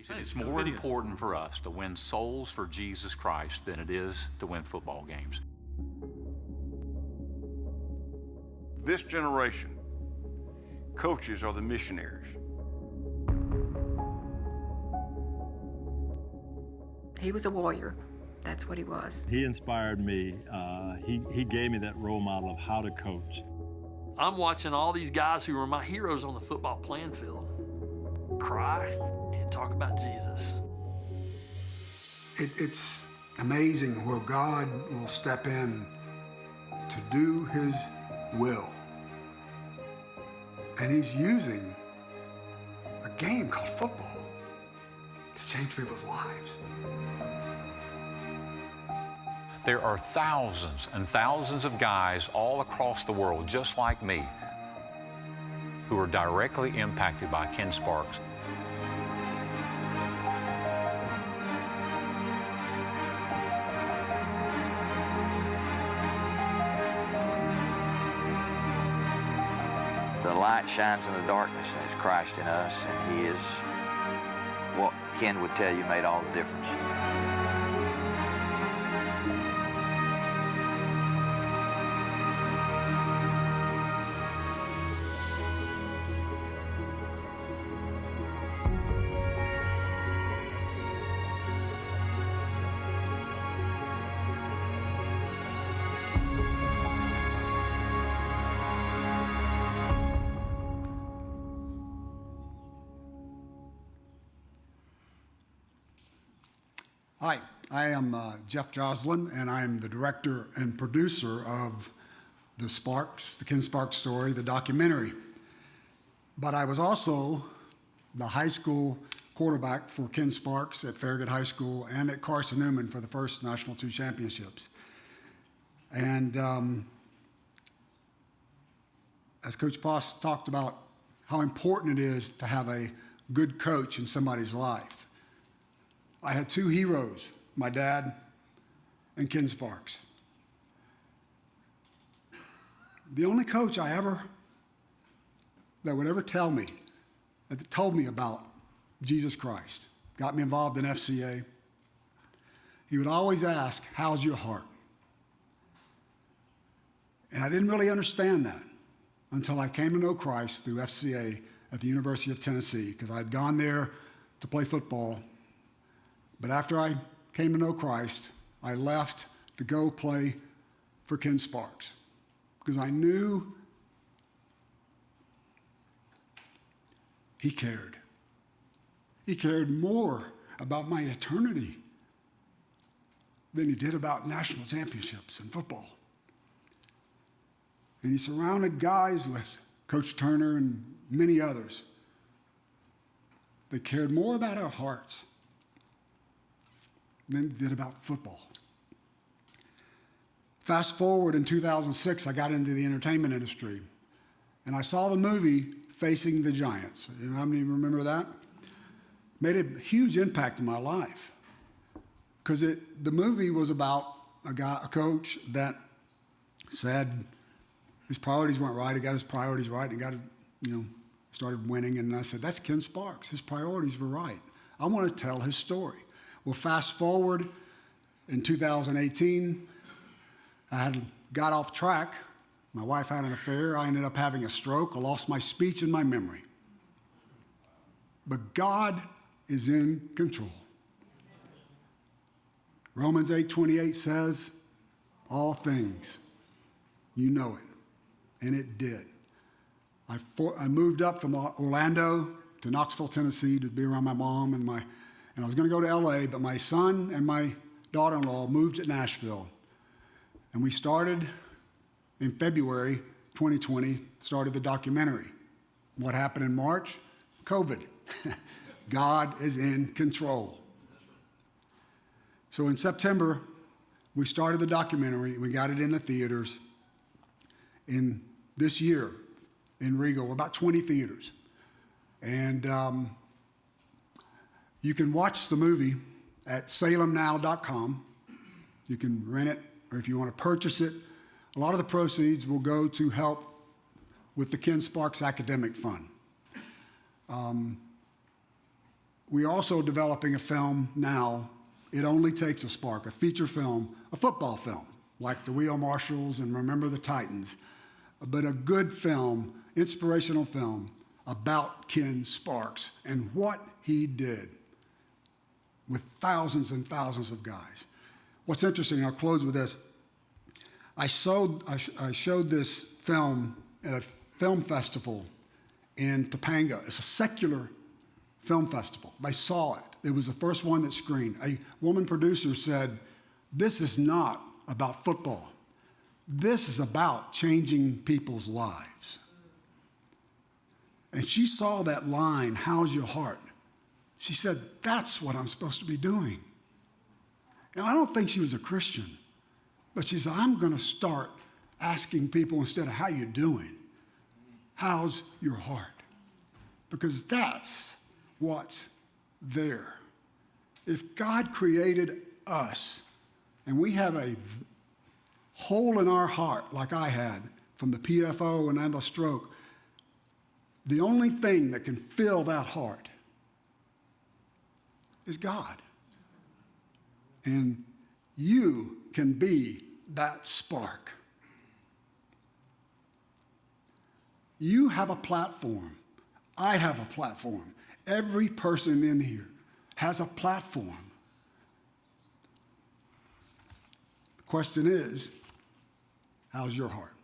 He said, it's more important for us to win souls for Jesus Christ than it is to win football games. This generation, coaches are the missionaries. He was a warrior. That's what he was. He inspired me. He gave me that role model of how to coach. I'm watching all these guys who were my heroes on the football playing field cry and talk about Jesus. It's amazing where God will step in to do his will. And he's using a game called football to change people's lives. There are thousands and thousands of guys all across the world, just like me, who are directly impacted by Ken Sparks. The light shines in the darkness, and it's Christ in us, and he is what Ken would tell you made all the difference. Hi, I am Jeff Joslin, and I am the director and producer of the Ken Sparks story, the documentary. But I was also the high school quarterback for Ken Sparks at Farragut High School and at Carson Newman for the first National II championships. And as Coach Poss talked about how important it is to have a good coach in somebody's life, I had two heroes, my dad and Ken Sparks. The only coach that would ever told me about Jesus Christ, got me involved in FCA. He would always ask, how's your heart? And I didn't really understand that until I came to know Christ through FCA at the University of Tennessee, because I'd gone there to play football. But after I came to know Christ, I left to go play for Ken Sparks because I knew he cared. He cared more about my eternity than he did about national championships in football. And he surrounded guys with Coach Turner and many others that cared more about our hearts than they did about football. Fast forward in 2006, I got into the entertainment industry, and I saw the movie Facing the Giants. You know how many remember that? Made a huge impact in my life because the movie was about a coach that said his priorities weren't right. He got his priorities right and started winning. And I said, that's Ken Sparks. His priorities were right. I want to tell his story. Well, fast forward in 2018, I got off track. My wife had an affair. I ended up having a stroke. I lost my speech and my memory. But God is in control. Romans 8:28 says, all things, you know it. And it did. I moved up from Orlando to Knoxville, Tennessee to be around my mom and I was going to go to LA, but my son and my daughter-in-law moved to Nashville. And we started in February 2020, started the documentary. What happened in March? COVID. God is in control. So in September, we started the documentary. We got it in the theaters. In this year, in Regal, about 20 theaters. And you can watch the movie at salemnow.com. You can rent it, or if you want to purchase it, a lot of the proceeds will go to help with the Ken Sparks Academic Fund. We're also developing a film now. It only takes a spark, a feature film, a football film, like The Wheel Marshals and Remember the Titans, but a good film, inspirational film about Ken Sparks and what he did with thousands and thousands of guys. What's interesting, I'll close with this. I showed this film at a film festival in Topanga. It's a secular film festival. They saw it. It was the first one that screened. A woman producer said, "This is not about football. This is about changing people's lives." And she saw that line, "How's your heart?" She said, "That's what I'm supposed to be doing." And I don't think she was a Christian, but she said, "I'm going to start asking people instead of how you doing, how's your heart?" Because that's what's there. If God created us and we have a hole in our heart like I had from the PFO and then the stroke, the only thing that can fill that heart is God. And you can be that spark. You have a platform. I have a platform. Every person in here has a platform. The question is, how's your heart?